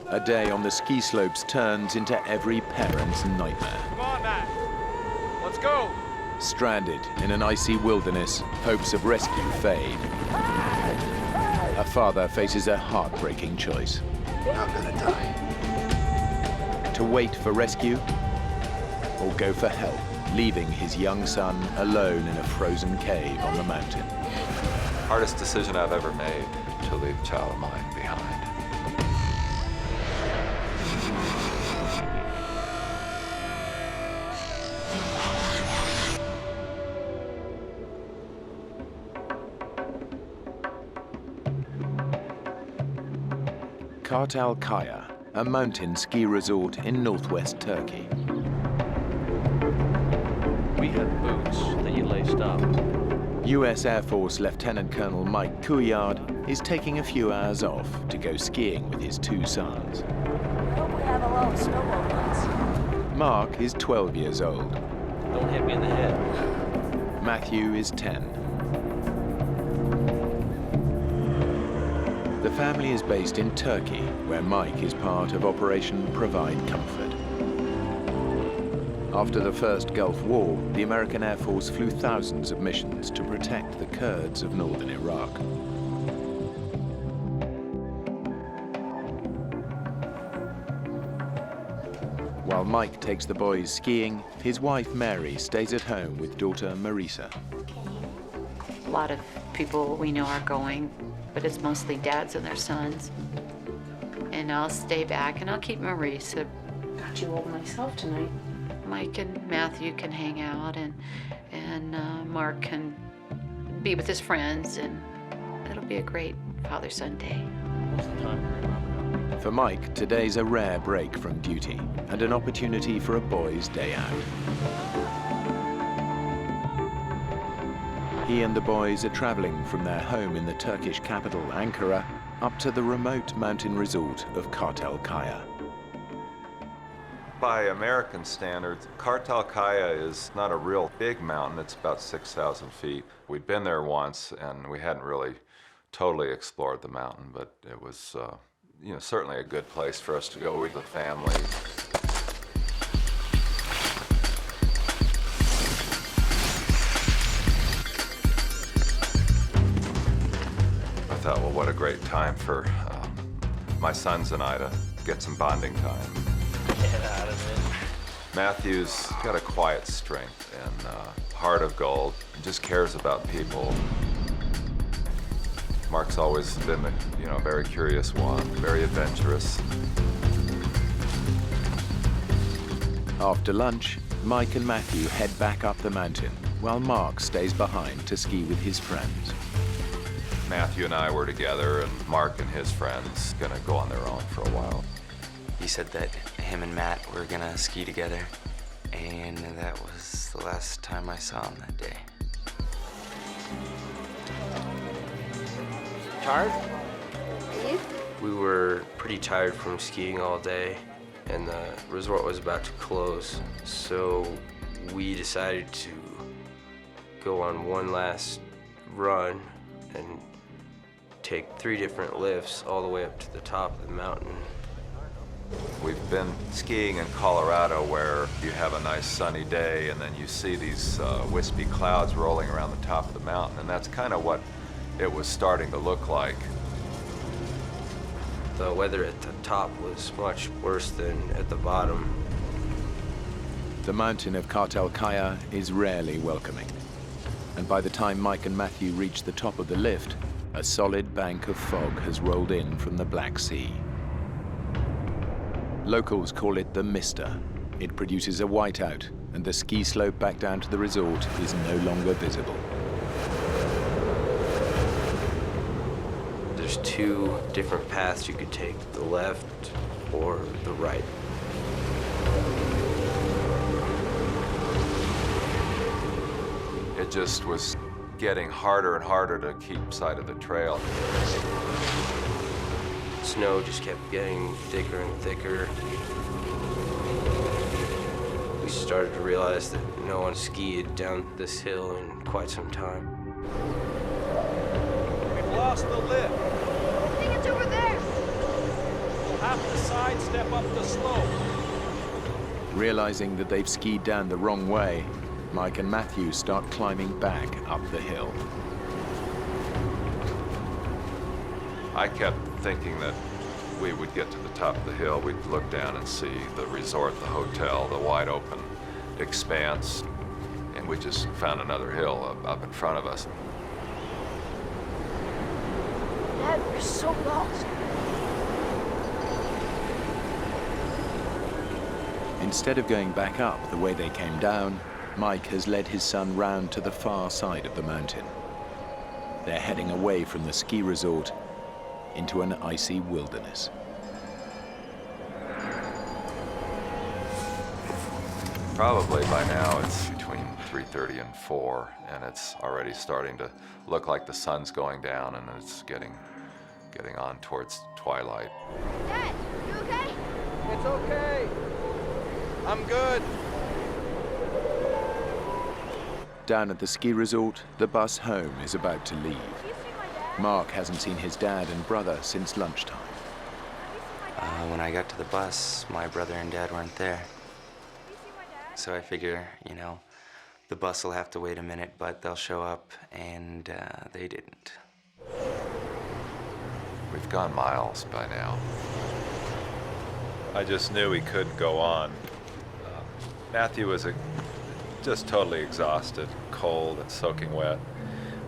A day on the ski slopes turns into every parent's nightmare. Come on, Matt. Let's go. Stranded in an icy wilderness, hopes of rescue fade. A father faces a heartbreaking choice. I'm gonna die. To wait for rescue or go for help, leaving his young son alone in a frozen cave on the mountain. Hardest decision I've ever made, to leave a child of mine behind. Kartalkaya, a mountain ski resort in northwest Turkey. We had boots that you laced up. U.S. Air Force Lieutenant Colonel Mike Couillard is taking a few hours off to go skiing with his two sons. I hope we have a lot of snowball fights. Mark is 12 years old. Don't hit me in the head. Matthew is 10. The family is based in Turkey, where Mike is part of Operation Provide Comfort. After the first Gulf War, the American Air Force flew thousands of missions to protect the Kurds of northern Iraq. While Mike takes the boys skiing, his wife Mary stays at home with daughter Marisa. A lot of people we know are going, but it's mostly dads and their sons. And I'll stay back and I'll keep Marisa. Got you all myself tonight. Mike and Matthew can hang out, and Mark can be with his friends, and it'll be a great father-son day. What's the time? For Mike, today's a rare break from duty and an opportunity for a boy's day out. He and the boys are traveling from their home in the Turkish capital, Ankara, up to the remote mountain resort of Kartalkaya. By American standards, Kartalkaya is not a real big mountain. It's about 6,000 feet. We'd been there once, and we hadn't really totally explored the mountain, but it was, certainly a good place for us to go with the family. I thought, well, what a great time for my sons and I to get some bonding time. Get out of it. Matthew's got a quiet strength and heart of gold. He just cares about people. Mark's always been a very curious one, very adventurous. After lunch, Mike and Matthew head back up the mountain, while Mark stays behind to ski with his friends. Matthew and I were together, and Mark and his friends gonna go on their own for a while. He said that him and Matt were gonna ski together, and that was the last time I saw him that day. Tired? We were pretty tired from skiing all day, and the resort was about to close, so we decided to go on one last run and take 3 different lifts all the way up to the top of the mountain. We've been skiing in Colorado where you have a nice sunny day and then you see these wispy clouds rolling around the top of the mountain, and that's kind of what it was starting to look like. The weather at the top was much worse than at the bottom. The mountain of Kartalkaya is rarely welcoming. And by the time Mike and Matthew reach the top of the lift, a solid bank of fog has rolled in from the Black Sea. Locals call it the Mister. It produces a whiteout, and the ski slope back down to the resort is no longer visible. There's 2 different paths you could take, the left or the right. It just was getting harder and harder to keep sight of the trail. Snow just kept getting thicker and thicker. We started to realize that no one skied down this hill in quite some time. We've lost the lift. I think it's over there. We'll have have to sidestep up the slope. Realizing that they've skied down the wrong way, Mike and Matthew start climbing back up the hill. I kept thinking that we would get to the top of the hill, we'd look down and see the resort, the hotel, the wide open expanse, and we just found another hill up in front of us. Dad, we're so lost. Instead of going back up the way they came down, Mike has led his son round to the far side of the mountain. They're heading away from the ski resort into an icy wilderness. Probably by now it's between 3:30 and 4, and it's already starting to look like the sun's going down, and it's getting on towards twilight. Dad, you okay? It's okay. I'm good. Down at the ski resort, the bus home is about to leave. Have you seen my dad? Mark hasn't seen his dad and brother since lunchtime. Have you seen my dad? When I got to the bus, my brother and dad weren't there. Have you seen my dad? So I figure, the bus will have to wait a minute, but they'll show up, and they didn't. We've gone miles by now. I just knew we couldn't go on. Matthew was just totally exhausted, cold and soaking wet.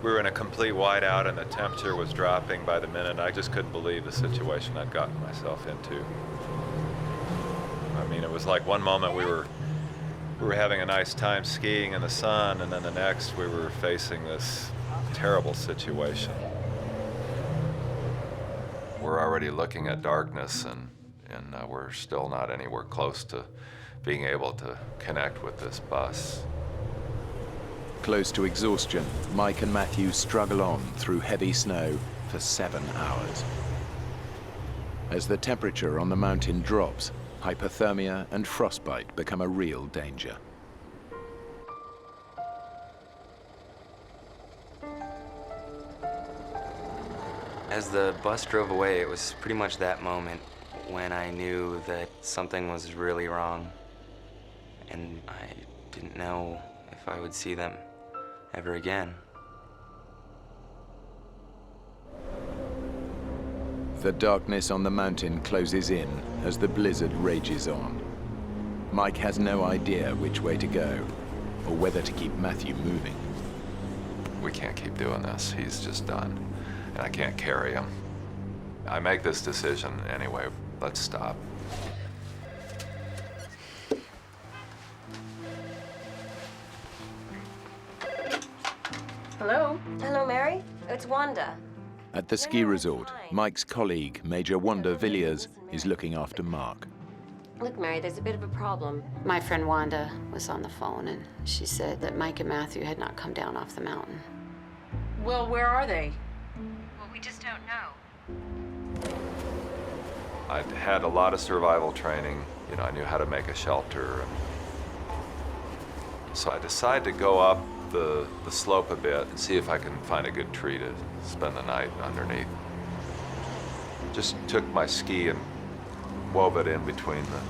We were in a complete whiteout and the temperature was dropping by the minute. I just couldn't believe the situation I'd gotten myself into. I mean, it was like one moment we were having a nice time skiing in the sun, and then the next we were facing this terrible situation. We're already looking at darkness, and we're still not anywhere close to being able to connect with this bus. Close to exhaustion, Mike and Matthew struggle on through heavy snow for 7 hours. As the temperature on the mountain drops, hypothermia and frostbite become a real danger. As the bus drove away, it was pretty much that moment when I knew that something was really wrong. And I didn't know if I would see them ever again. The darkness on the mountain closes in as the blizzard rages on. Mike has no idea which way to go or whether to keep Matthew moving. We can't keep doing this. He's just done, and I can't carry him. I make this decision anyway. Let's stop. Hello? Hello, Mary. It's Wanda. At the ski resort, Mike's colleague, Major Wanda Villiers, is looking after Mark. Look, Mary, there's a bit of a problem. My friend Wanda was on the phone, and she said that Mike and Matthew had not come down off the mountain. Well, where are they? Well, we just don't know. I'd had a lot of survival training. I knew how to make a shelter. So I decided to go up the slope a bit and see if I can find a good tree to spend the night underneath. Just took my ski and wove it in between the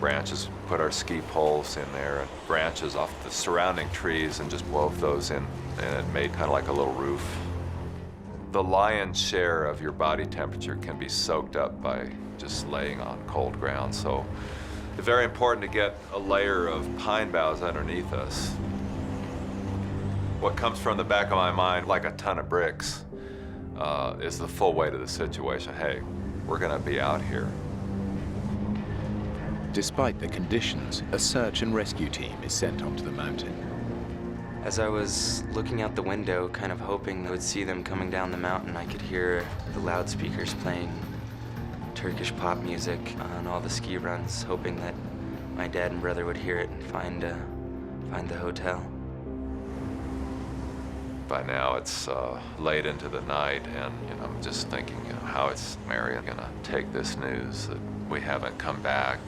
branches, put our ski poles in there and branches off the surrounding trees, and just wove those in, and it made kind of like a little roof. The lion's share of your body temperature can be soaked up by just laying on cold ground, so it's very important to get a layer of pine boughs underneath us. What comes from the back of my mind, like a ton of bricks, is the full weight of the situation. Hey, we're gonna be out here. Despite the conditions, a search and rescue team is sent onto the mountain. As I was looking out the window, kind of hoping I would see them coming down the mountain, I could hear the loudspeakers playing Turkish pop music on all the ski runs, hoping that my dad and brother would hear it and find the hotel. By now it's late into the night, and I'm just thinking, how is Mary gonna take this news that we haven't come back?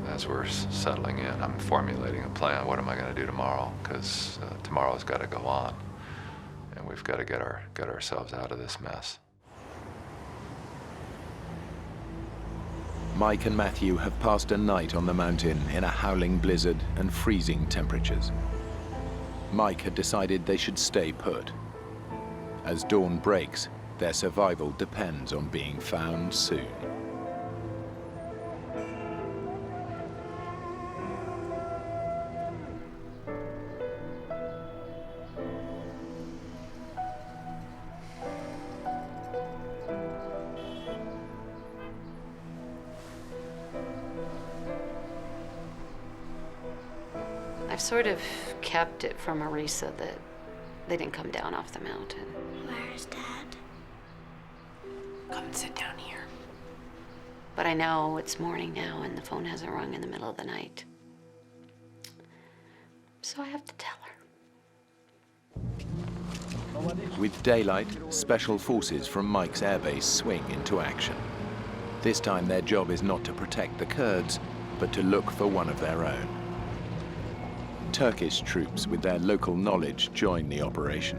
As we're settling in, I'm formulating a plan. What am I gonna do tomorrow? Because tomorrow's got to go on, and we've got to get ourselves out of this mess. Mike and Matthew have passed a night on the mountain in a howling blizzard and freezing temperatures. Mike had decided they should stay put. As dawn breaks, their survival depends on being found soon. I've sort of kept it from Marisa that they didn't come down off the mountain. Where's Dad? Come and sit down here. But I know it's morning now and the phone hasn't rung in the middle of the night. So I have to tell her. With daylight, special forces from Mike's airbase swing into action. This time their job is not to protect the Kurds, but to look for one of their own. Turkish troops with their local knowledge join the operation.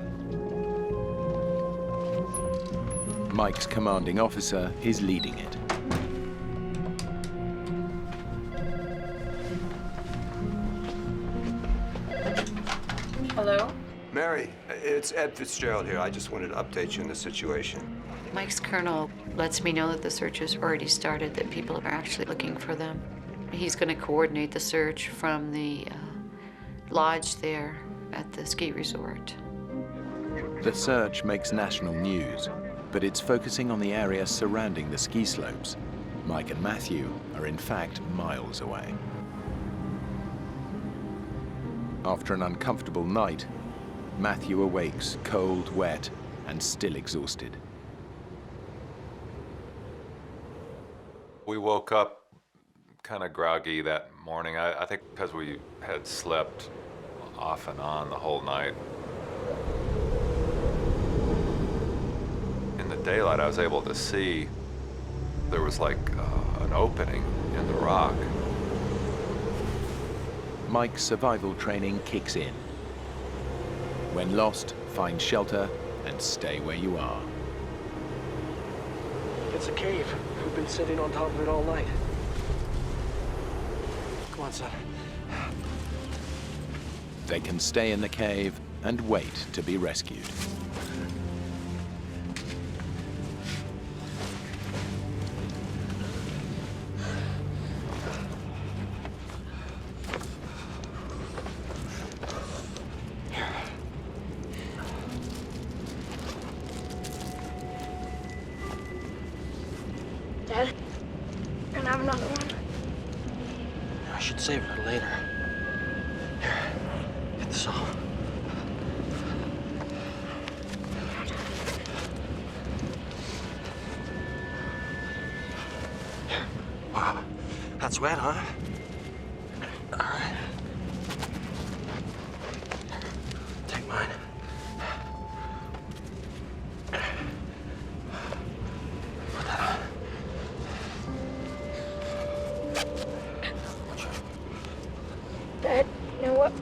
Mike's commanding officer is leading it. Hello? Mary, it's Ed Fitzgerald here. I just wanted to update you on the situation. Mike's colonel lets me know that the search has already started, that people are actually looking for them. He's going to coordinate the search from the lodge there at the ski resort. The search makes national news, but it's focusing on the area surrounding the ski slopes. Mike and Matthew are in fact miles away. After an uncomfortable night, Matthew awakes cold, wet, and still exhausted. We woke up kind of groggy that morning. I think because we had slept off and on the whole night. In the daylight, I was able to see there was like an opening in the rock. Mike's survival training kicks in. When lost, find shelter and stay where you are. It's a cave. We've been sitting on top of it all night. Come on, son. They can stay in the cave and wait to be rescued. Dad, can I have another one? I should save it for later. Here, get this off. Here. Wow, that's wet, huh? All right. Take mine. Put that on. Dad, you know what?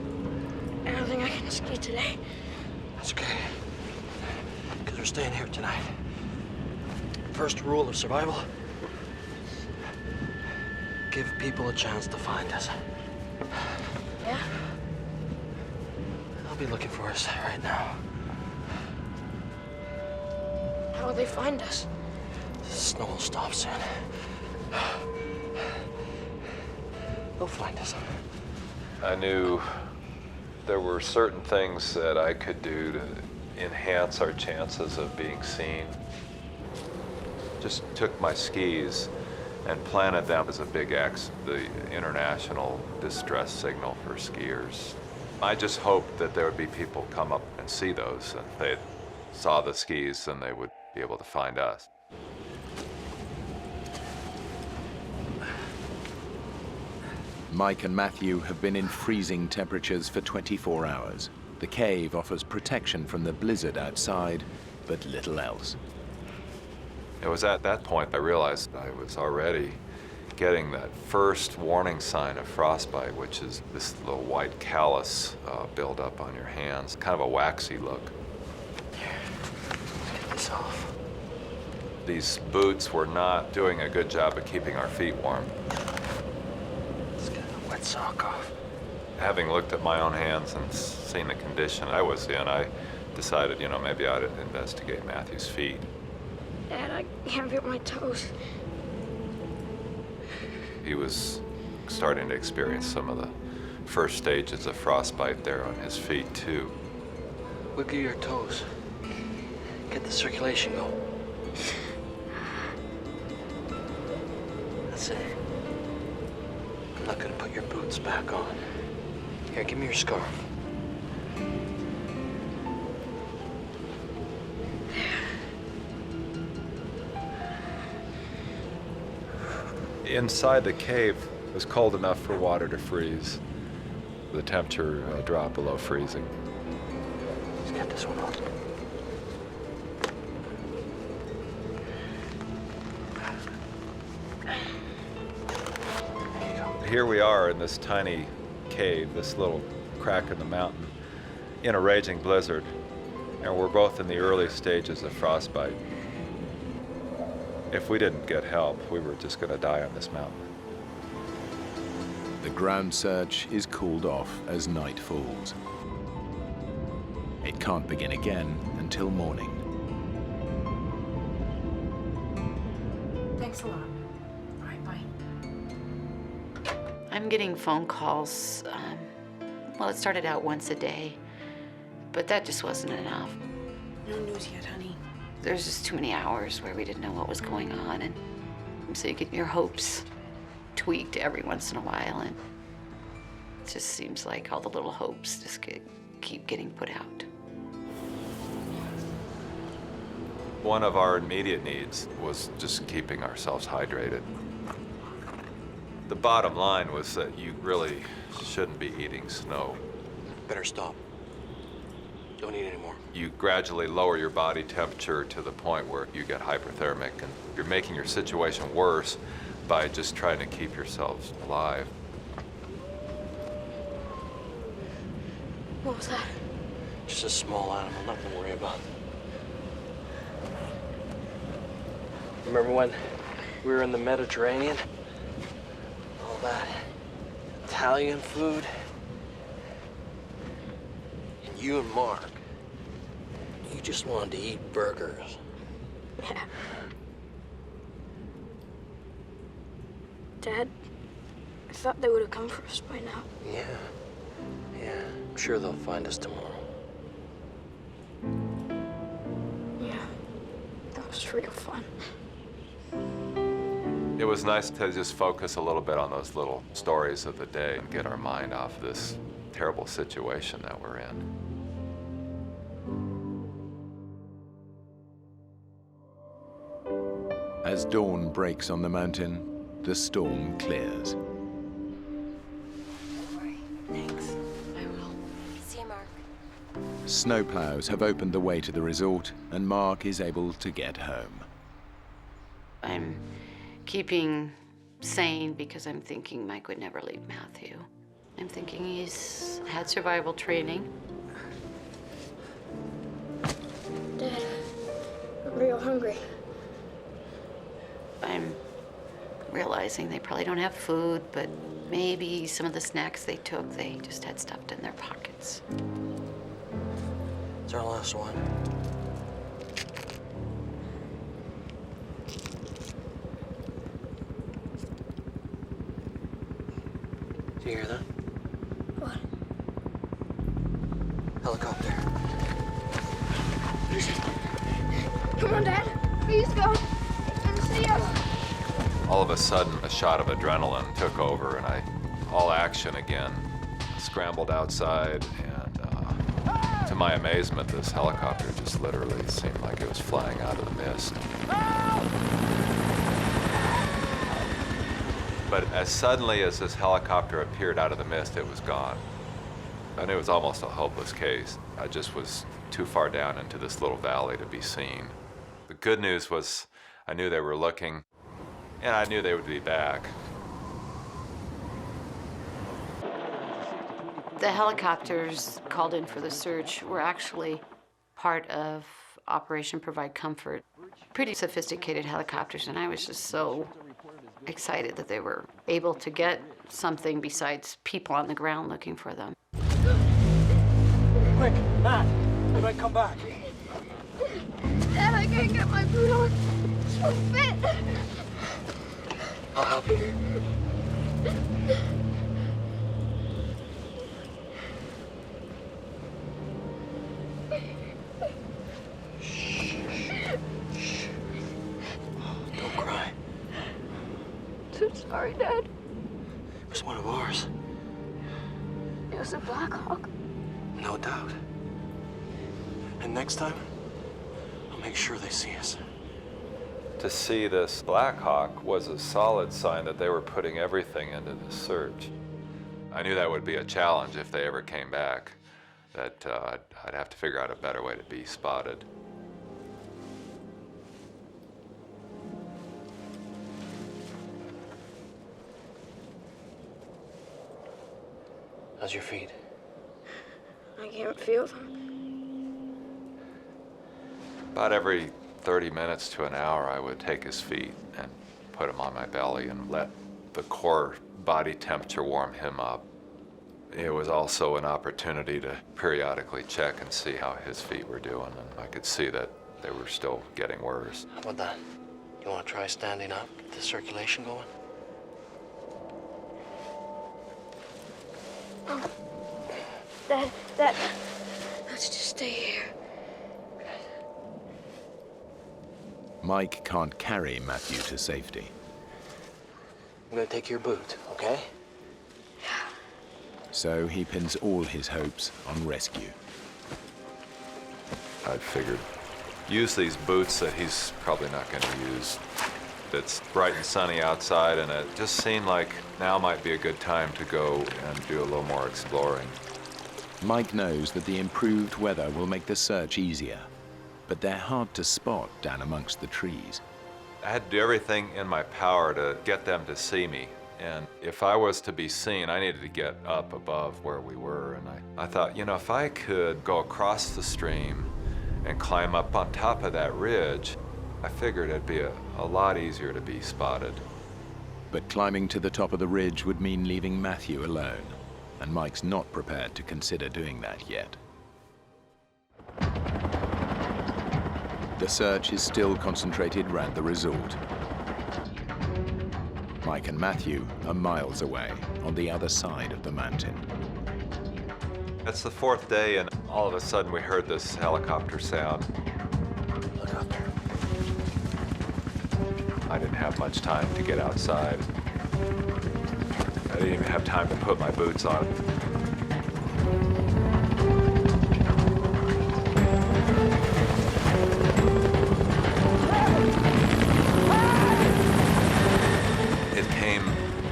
I don't think I can ski today. That's okay. Because we're staying here tonight. First rule of survival: give people a chance to find us. Yeah? They'll be looking for us right now. How will they find us? The snow will stop soon. They'll find us. I knew there were certain things that I could do to enhance our chances of being seen. Just took my skis and planted them as a big X, the international distress signal for skiers. I just hoped that there would be people come up and see those, and if they saw the skis, then they would be able to find us. Mike and Matthew have been in freezing temperatures for 24 hours. The cave offers protection from the blizzard outside, but little else. It was at that point I realized I was already getting that first warning sign of frostbite, which is this little white callus buildup on your hands, kind of a waxy look. Here, let's get this off. These boots were not doing a good job of keeping our feet warm. Let's get a wet sock off. Having looked at my own hands and seen the condition I was in, I decided, maybe I'd investigate Matthew's feet. Dad, I can't feel my toes. He was starting to experience some of the first stages of frostbite there on his feet, too. Wiggle your toes. Get the circulation going. That's it. I'm not gonna put your boots back on. Here, give me your scarf. Inside the cave, it was cold enough for water to freeze. The temperature dropped below freezing. Let's get this one off. Here we are in this tiny cave, this little crack in the mountain, in a raging blizzard, and we're both in the early stages of frostbite. If we didn't get help, we were just going to die on this mountain. The ground search is called off as night falls. It can't begin again until morning. Thanks a lot. All right, bye. I'm getting phone calls. Well, it started out once a day, but that just wasn't enough. No news yet, honey. There's just too many hours where we didn't know what was going on, and so you get your hopes tweaked every once in a while, and it just seems like all the little hopes just keep getting put out. One of our immediate needs was just keeping ourselves hydrated. The bottom line was that you really shouldn't be eating snow. Better stop. Don't eat anymore. You gradually lower your body temperature to the point where you get hyperthermic, and you're making your situation worse by just trying to keep yourselves alive. What was that? Just a small animal, nothing to worry about. Remember when we were in the Mediterranean? All that Italian food? And you and Mark, you just wanted to eat burgers. Yeah. Dad, I thought they would have come for us by now. Yeah. I'm sure they'll find us tomorrow. Yeah. That was real fun. It was nice to just focus a little bit on those little stories of the day and get our mind off this terrible situation that we're in. As dawn breaks on the mountain, the storm clears. Thanks. I will. See you, Mark. Snowplows have opened the way to the resort, and Mark is able to get home. I'm keeping sane because I'm thinking Mike would never leave Matthew. I'm thinking he's had survival training. Dad, I'm real hungry. I'm realizing they probably don't have food, but maybe some of the snacks they took, they just had stuffed in their pockets. It's our last one. Do you hear that? What? Helicopter. Come on, Dad. Please go. I can see us. All of a sudden, a shot of adrenaline took over, and all action again. Scrambled outside, and to my amazement, this helicopter just literally seemed like it was flying out of the mist. But as suddenly as this helicopter appeared out of the mist, it was gone. I knew it was almost a hopeless case. I just was too far down into this little valley to be seen. The good news was I knew they were looking, and I knew they would be back. The helicopters called in for the search were actually part of Operation Provide Comfort. pretty sophisticated helicopters, and I was just so excited that they were able to get something besides people on the ground looking for them. Quick, Matt, they might come back. Dad, I can't get my boot on. It won't fit. I'll help you. Don't cry. I'm sorry, Dad. It was one of ours. It was a Black Hawk. No doubt. And next time, I'll make sure they see us. To see this Black Hawk was a solid sign that they were putting everything into the search. I knew that would be a challenge if they ever came back, that I'd have to figure out a better way to be spotted. How's your feet? I can't feel them. About every 30 minutes to an hour, I would take his feet and put them on my belly and let the core body temperature warm him up. It was also an opportunity to periodically check and see how his feet were doing, and I could see that they were still getting worse. How about that? You want to try standing up, get the circulation going? Dad, let's just stay here. Mike can't carry Matthew to safety. I'm gonna take your boot, okay? So he pins all his hopes on rescue. I figured, use these boots that he's probably not going to use. It's bright and sunny outside, and it just seemed like now might be a good time to go and do a little more exploring. Mike knows that the improved weather will make the search easier, but they're hard to spot down amongst the trees. I had to do everything in my power to get them to see me. And if I was to be seen, I needed to get up above where we were. And I thought, you know, if I could go across the stream and climb up on top of that ridge, I figured it'd be a lot easier to be spotted. But climbing to the top of the ridge would mean leaving Matthew alone, and Mike's not prepared to consider doing that yet. The search is still concentrated around the resort. Mike and Matthew are miles away, on the other side of the mountain. It's the fourth day, and all of a sudden we heard this helicopter sound. Helicopter. I didn't have much time to get outside. I didn't even have time to put my boots on. It came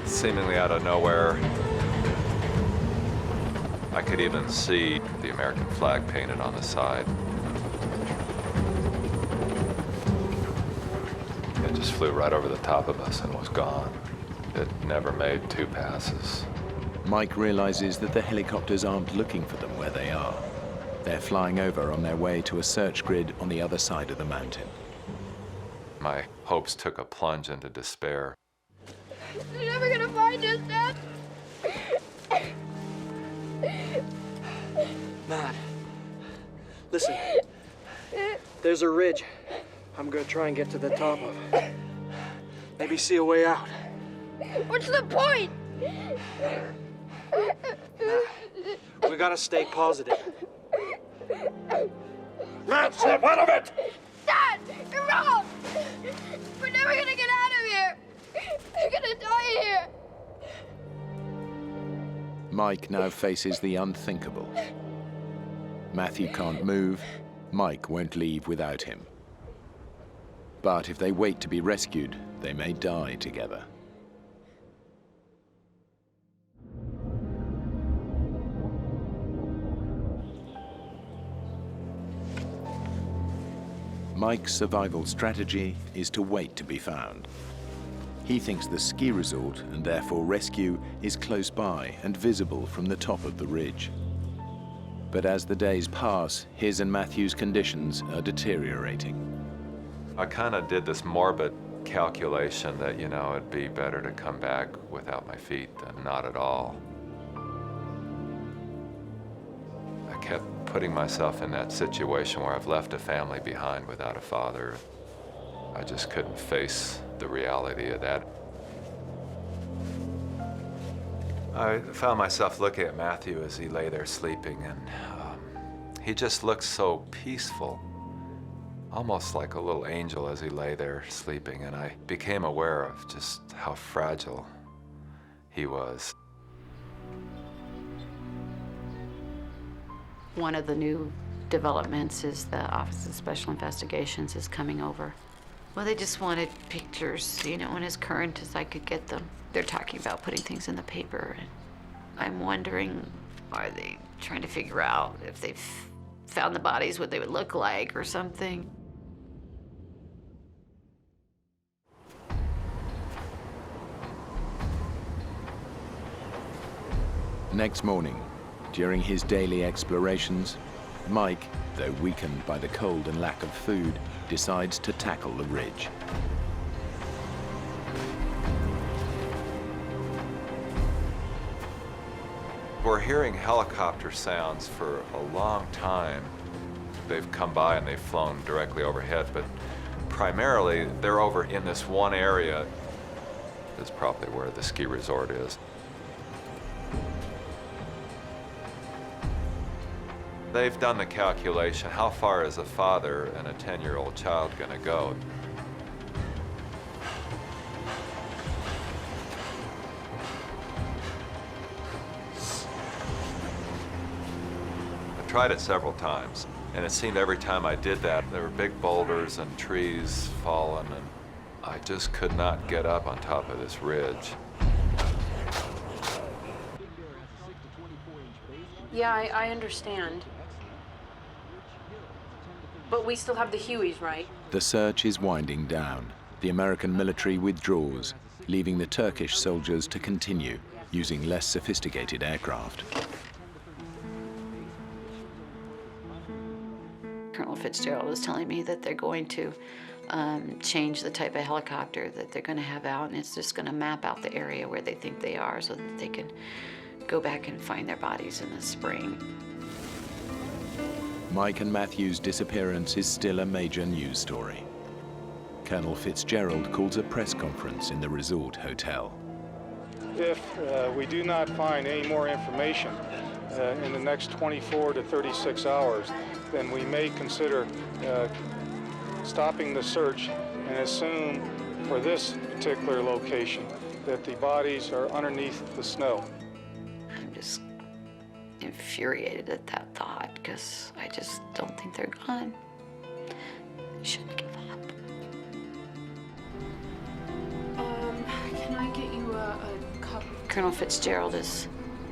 seemingly out of nowhere. I could even see the American flag painted on the side. It just flew right over the top of us and was gone. It never made 2 passes. Mike realizes that the helicopters aren't looking for them where they are. They're flying over on their way to a search grid on the other side of the mountain. My hopes took a plunge into despair. They're never gonna find us, Dad. Matt, listen. There's a ridge I'm gonna try and get to the top of. Maybe see a way out. What's the point? We gotta stay positive. Matt, snap out of it! Dad, you're wrong. We're never gonna get out of here. We're gonna die here. Mike now faces the unthinkable. Matthew can't move, Mike won't leave without him. But if they wait to be rescued, they may die together. Mike's survival strategy is to wait to be found. He thinks the ski resort, and therefore rescue, is close by and visible from the top of the ridge. But as the days pass, his and Matthew's conditions are deteriorating. I kind of did this morbid calculation that, you know, it'd be better to come back without my feet than not at all. I kept putting myself in that situation where I've left a family behind without a father. I just couldn't face the reality of that. I found myself looking at Matthew as he lay there sleeping, and he just looked so peaceful, almost like a little angel as he lay there sleeping, and I became aware of just how fragile he was. One of the new developments is the Office of Special Investigations is coming over. Well, they just wanted pictures, you know, and as current as I could get them. They're talking about putting things in the paper, and I'm wondering, are they trying to figure out if they've found the bodies, what they would look like or something? Next morning, during his daily explorations, Mike, though weakened by the cold and lack of food, decides to tackle the ridge. We're hearing helicopter sounds for a long time. They've come by and they've flown directly overhead, but primarily they're over in this one area. Is probably where the ski resort is. They've done the calculation, how far is a father and a 10-year-old child gonna go? I tried it several times, and it seemed every time I did that, there were big boulders and trees falling, and I just could not get up on top of this ridge. Yeah, I understand. But we still have the Hueys, right? The search is winding down. The American military withdraws, leaving the Turkish soldiers to continue, using less sophisticated aircraft. Colonel Fitzgerald was telling me that they're going to change the type of helicopter that they're going to have out, and it's just going to map out the area where they think they are so that they can go back and find their bodies in the spring. Mike and Matthew's disappearance is still a major news story. Colonel Fitzgerald calls a press conference in the resort hotel. If we do not find any more information in the next 24 to 36 hours, then we may consider stopping the search and assume for this particular location that the bodies are underneath the snow. I'm just infuriated at that thought because I just don't think they're gone. I shouldn't give up. Can I get you a cup? Colonel Fitzgerald has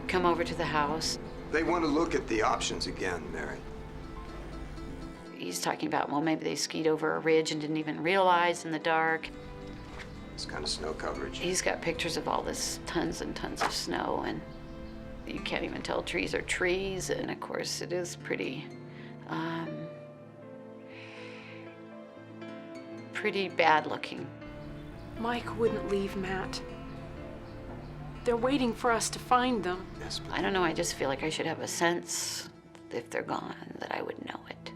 come over to the house. They want to look at the options again, Mary. He's talking about, well, maybe they skied over a ridge and didn't even realize in the dark. This kind of snow coverage. He's got pictures of all this tons and tons of snow, and you can't even tell trees are trees, and of course it is pretty bad looking. Mike wouldn't leave Matt. They're waiting for us to find them. Yes, I don't know, I just feel like I should have a sense, if they're gone, that I would know it.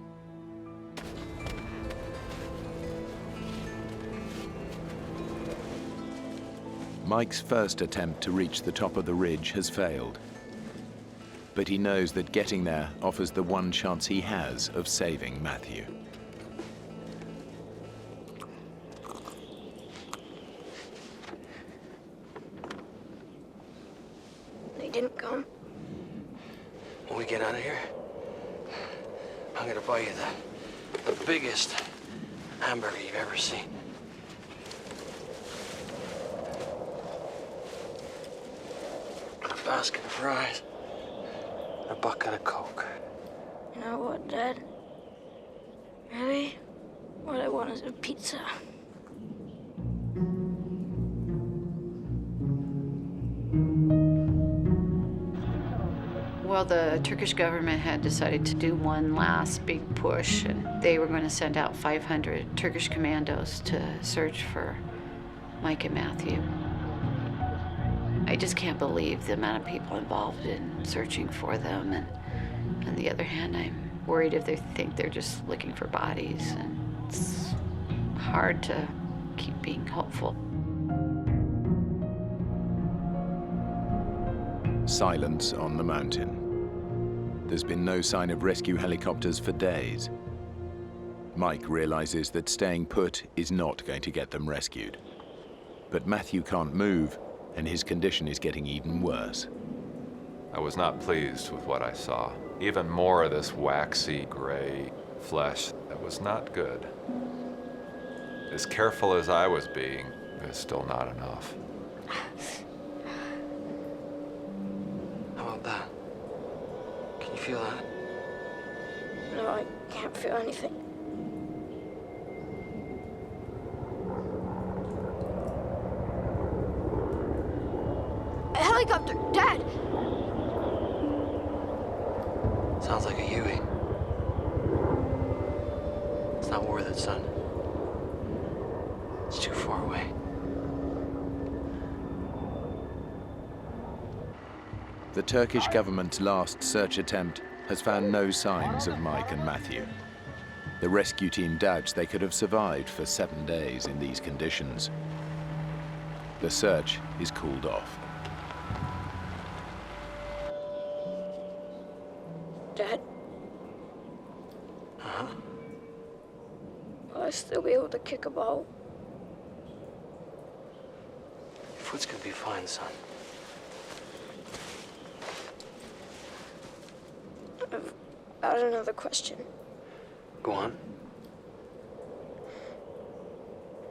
Mike's first attempt to reach the top of the ridge has failed. But he knows that getting there offers the one chance he has of saving Matthew. They didn't come. When we get out of here, I'm gonna buy you the biggest hamburger you've ever seen. And a basket of fries. And a bucket of Coke. You know what, Dad? Really? What I want is a pizza. Well, Well, the Turkish government had decided to do one last big push, and they were going to send out 500 Turkish commandos to search for Mike and Matthew. I just can't believe the amount of people involved in searching for them, and on the other hand, I'm worried if they think they're just looking for bodies, and it's hard to keep being hopeful. Silence on the mountain. There's been no sign of rescue helicopters for days. Mike realizes that staying put is not going to get them rescued. But Matthew can't move, and his condition is getting even worse. I was not pleased with what I saw. Even more of this waxy gray flesh that was not good. As careful as I was being, it was still not enough. How about that? Can you feel that? No, I can't feel anything. A helicopter! Dad! Sounds like a Huey. It's not worth it, son. It's too far away. The Turkish government's last search attempt has found no signs of Mike and Matthew. The rescue team doubts they could have survived for 7 days in these conditions. The search is cooled off. Dad? Uh-huh. Will I still be able to kick a ball? Your foot's gonna be fine, son. I've got another question. Go on.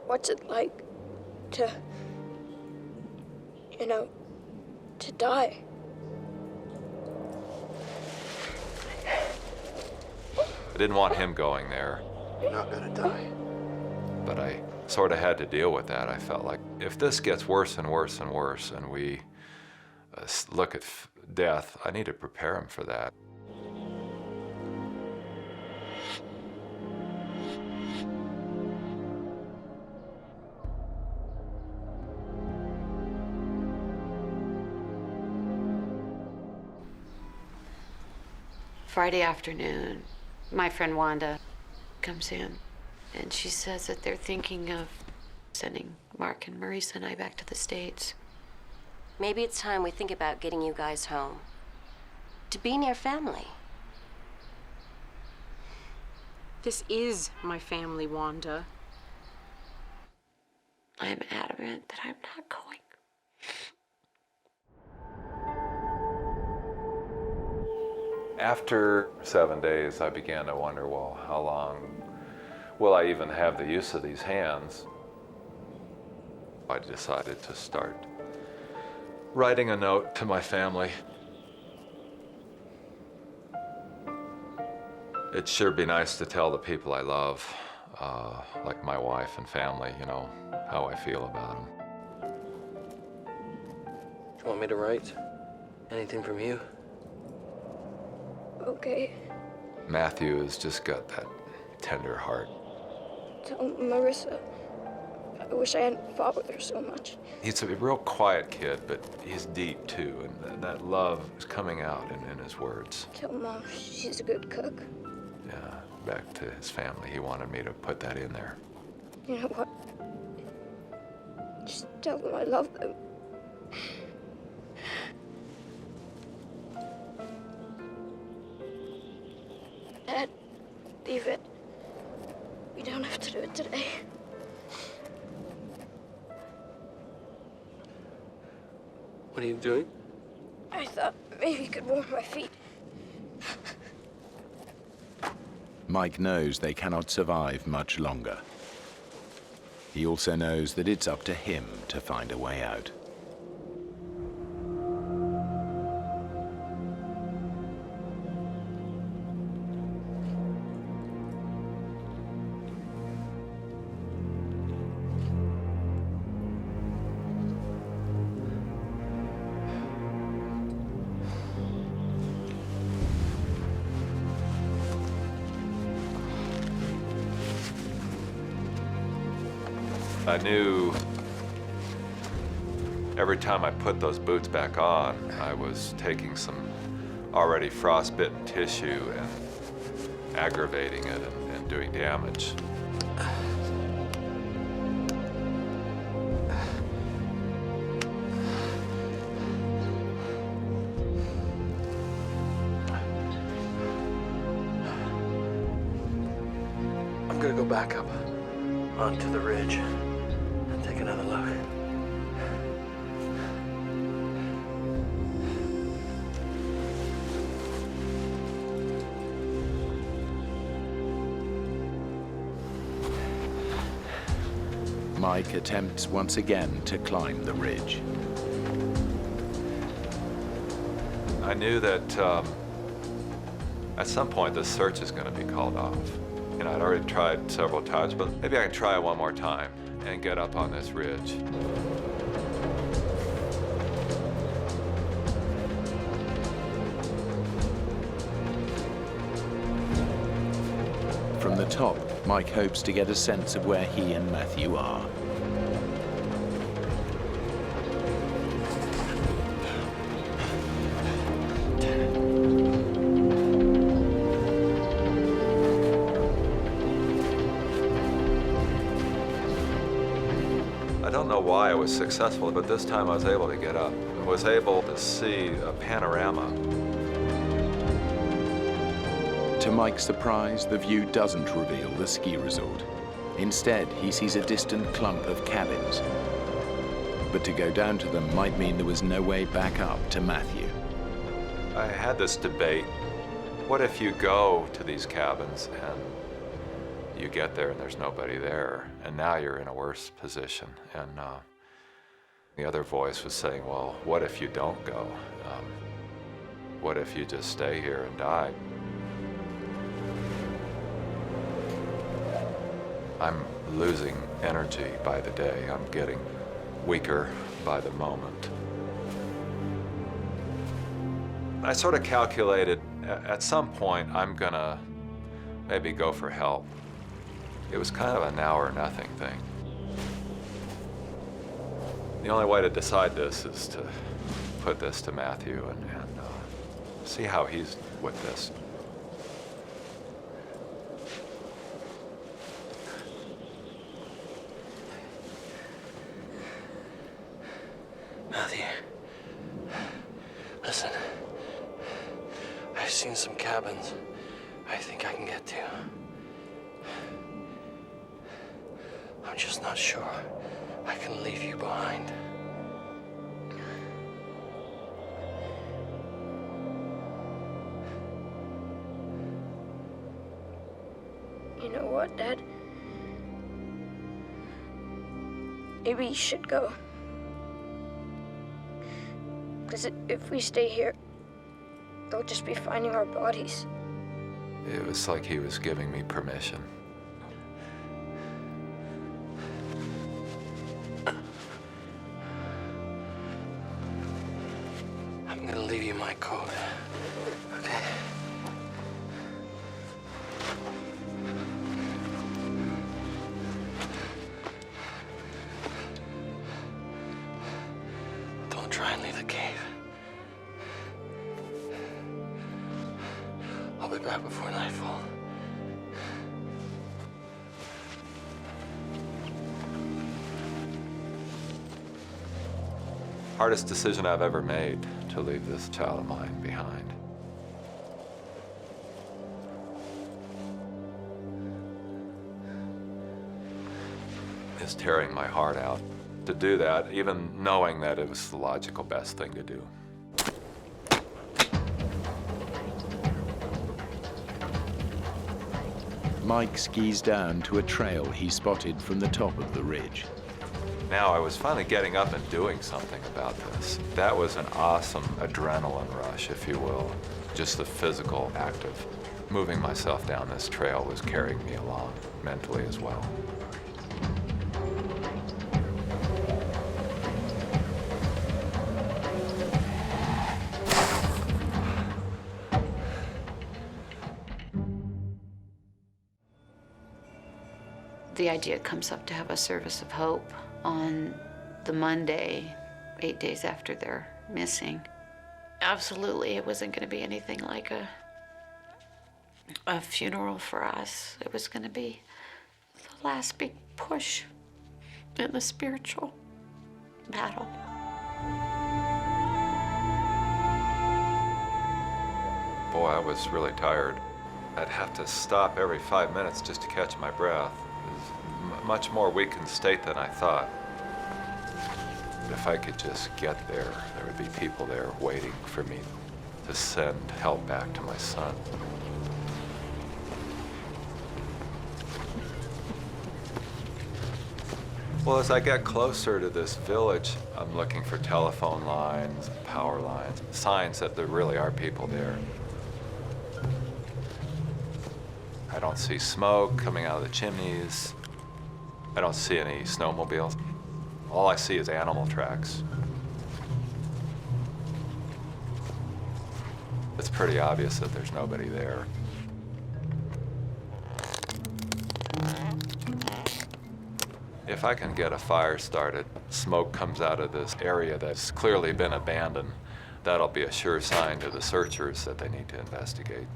What's it like to, to die? I didn't want him going there. You're not gonna die. But I sort of had to deal with that. I felt like if this gets worse and worse and worse and we look at death, I need to prepare him for that. Friday afternoon, my friend Wanda comes in, and she says that they're thinking of sending Mark and Marisa and I back to the States. Maybe it's time we think about getting you guys home. To be near family. This is my family, Wanda. I'm adamant that I'm not going. After 7 days, I began to wonder, well, how long will I even have the use of these hands? I decided to start writing a note to my family. It'd sure be nice to tell the people I love, like my wife and family, how I feel about them. You want me to write? Anything from you? Okay. Matthew has just got that tender heart. Tell Marissa. I wish I hadn't fought with her so much. He's a real quiet kid, but he's deep too, and that love is coming out in his words. Tell Mom she's a good cook. Yeah, back to his family. He wanted me to put that in there. You know what? Just tell them I love them. Dad, leave it. We don't have to do it today. What are you doing? I thought maybe you could warm my feet. Mike knows they cannot survive much longer. He also knows that it's up to him to find a way out. I knew every time I put those boots back on, I was taking some already frostbitten tissue and aggravating it and doing damage. I'm gonna go back up onto the ridge and take another look. Mike attempts once again to climb the ridge. I knew that at some point the search is going to be called off. You know, I'd already tried several times, but maybe I can try one more time and get up on this ridge. From the top, Mike hopes to get a sense of where he and Matthew are. I don't know why I was successful, but this time I was able to get up. I was able to see a panorama. To Mike's surprise, the view doesn't reveal the ski resort. Instead, he sees a distant clump of cabins. But to go down to them might mean there was no way back up to Matthew. I had this debate. What if you go to these cabins and you get there and there's nobody there, and now you're in a worse position? And the other voice was saying, well, what if you don't go? What if you just stay here and die? I'm losing energy by the day. I'm getting weaker by the moment. I sort of calculated at some point I'm gonna maybe go for help. It was kind of a now or nothing thing. The only way to decide this is to put this to Matthew and see how he's with this. Matthew, listen. I've seen some cabins I think I can get to. I'm just not sure I can leave you behind. You know what, Dad? Maybe you should go. Because if we stay here, they'll just be finding our bodies. It was like he was giving me permission. I'm gonna leave you my coat, okay? Don't try and leave the cave. I'll be back before nightfall. Hardest decision I've ever made, to leave this child of mine behind. It's tearing my heart out to do that, even knowing that it was the logical best thing to do. Mike skis down to a trail he spotted from the top of the ridge. Now I was finally getting up and doing something about this. That was an awesome adrenaline rush, if you will. Just the physical act of moving myself down this trail was carrying me along, mentally as well. the idea comes up to have a service of hope on the Monday, 8 days after they're missing. Absolutely, it wasn't going to be anything like a funeral for us. It was going to be the last big push in the spiritual battle. Boy, I was really tired. I'd have to stop every 5 minutes just to catch my breath. It was a much more weakened state than I thought. If I could just get there, there would be people there waiting for me to send help back to my son. Well, as I get closer to this village, I'm looking for telephone lines, power lines, signs that there really are people there. I don't see smoke coming out of the chimneys. I don't see any snowmobiles. All I see is animal tracks. It's pretty obvious that there's nobody there. If I can get a fire started, smoke comes out of this area that's clearly been abandoned, that'll be a sure sign to the searchers that they need to investigate.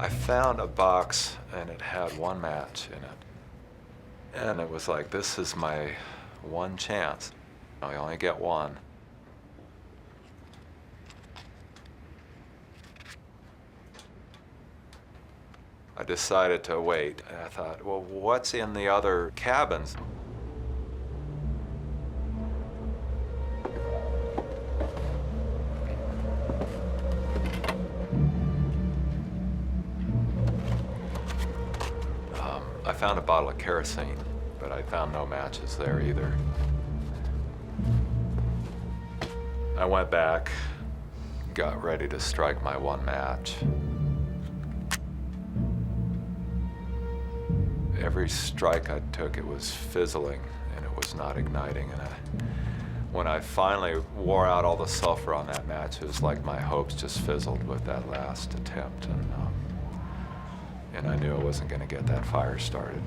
I found a box and it had one match in it. And it was like, this is my one chance. I only get one. I decided to wait. And I thought, well, what's in the other cabins? I found a bottle of kerosene, but I found no matches there either. I went back, got ready to strike my one match. Every strike I took, it was fizzling and it was not igniting. And when I finally wore out all the sulfur on that match, it was like my hopes just fizzled with that last attempt. And I knew I wasn't going to get that fire started.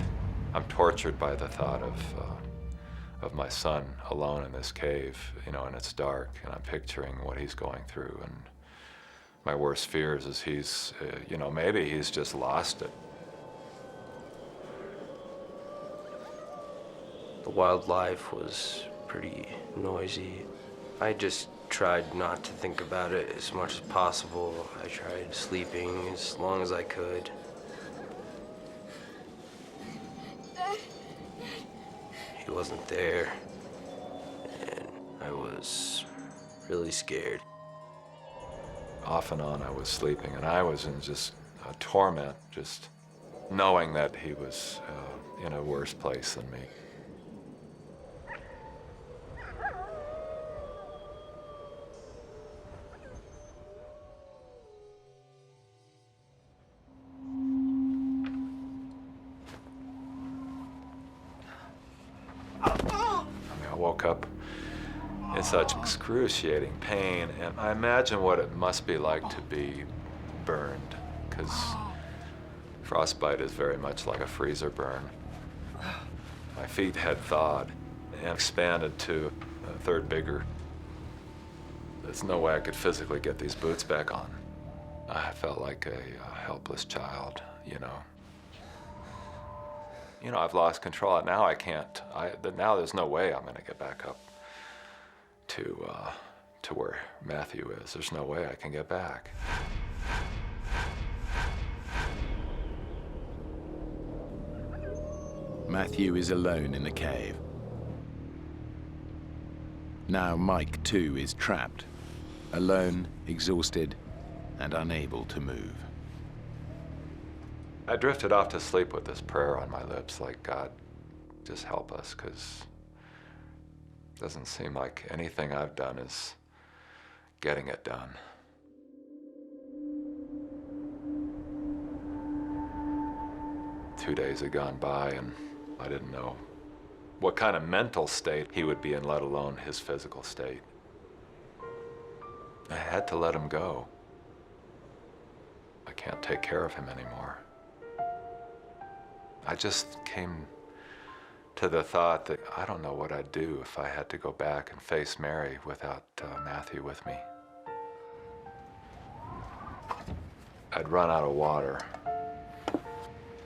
I'm tortured by the thought of my son alone in this cave, you know, and it's dark, and I'm picturing what he's going through. And my worst fears is he's, you know, maybe he's just lost it. The wildlife was pretty noisy. I just tried not to think about it as much as possible. I tried sleeping as long as I could. He wasn't there, and I was really scared. Off and on I was sleeping, and I was in just a torment, just knowing that he was in a worse place than me. I woke up in such excruciating pain, and I imagine what it must be like to be burned, because frostbite is very much like a freezer burn. My feet had thawed and expanded to a third bigger. There's no way I could physically get these boots back on. I felt like a helpless child, you know. You know, I've lost control. Now I can't. Now there's no way I'm going to get back up to where Matthew is. There's no way I can get back. Matthew is alone in the cave. Now Mike, too, is trapped, alone, exhausted, and unable to move. I drifted off to sleep with this prayer on my lips, like, God, just help us, because it doesn't seem like anything I've done is getting it done. Two days had gone by, and I didn't know what kind of mental state he would be in, let alone his physical state. I had to let him go. I can't take care of him anymore. I just came to the thought that I don't know what I'd do if I had to go back and face Mary without Matthew with me. I'd run out of water.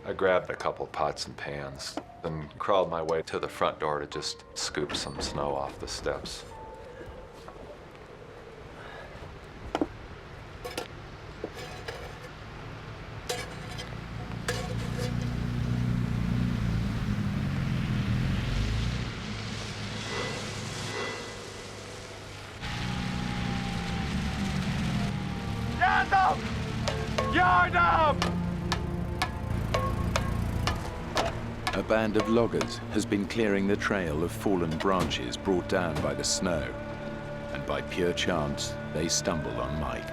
I grabbed a couple pots and pans and crawled my way to the front door to just scoop some snow off the steps. Yard up! A band of loggers has been clearing the trail of fallen branches brought down by the snow, and by pure chance, they stumbled on Mike.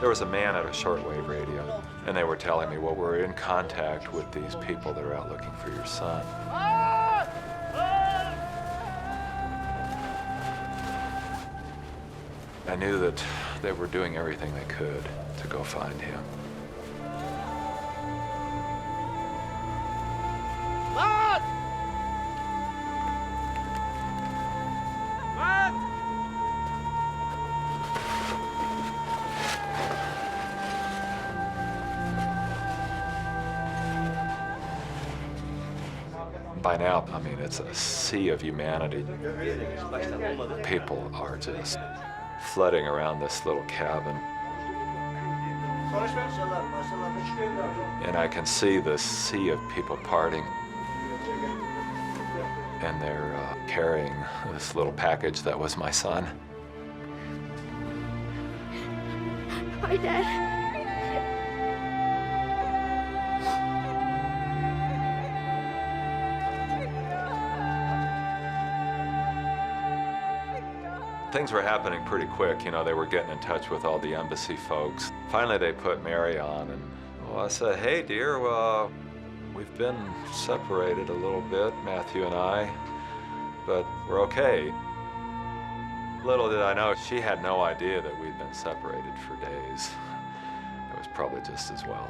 There was a man at a shortwave radio, and they were telling me, well, we're in contact with these people that are out looking for your son. I knew that they were doing everything they could to go find him. By now, I mean, it's a sea of humanity. People are just flooding around this little cabin. And I can see the sea of people parting. And they're carrying this little package that was my son. Hi, Dad. Things were happening pretty quick. You know, they were getting in touch with all the embassy folks. Finally, they put Mary on, and I said, hey, dear, we've been separated a little bit, Matthew and I, but we're okay. Little did I know, she had no idea that we'd been separated for days. It was probably just as well.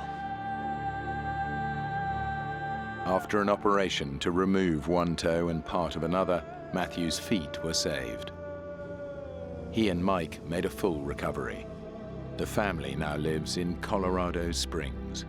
After an operation to remove one toe and part of another, Matthew's feet were saved. He and Mike made a full recovery. The family now lives in Colorado Springs.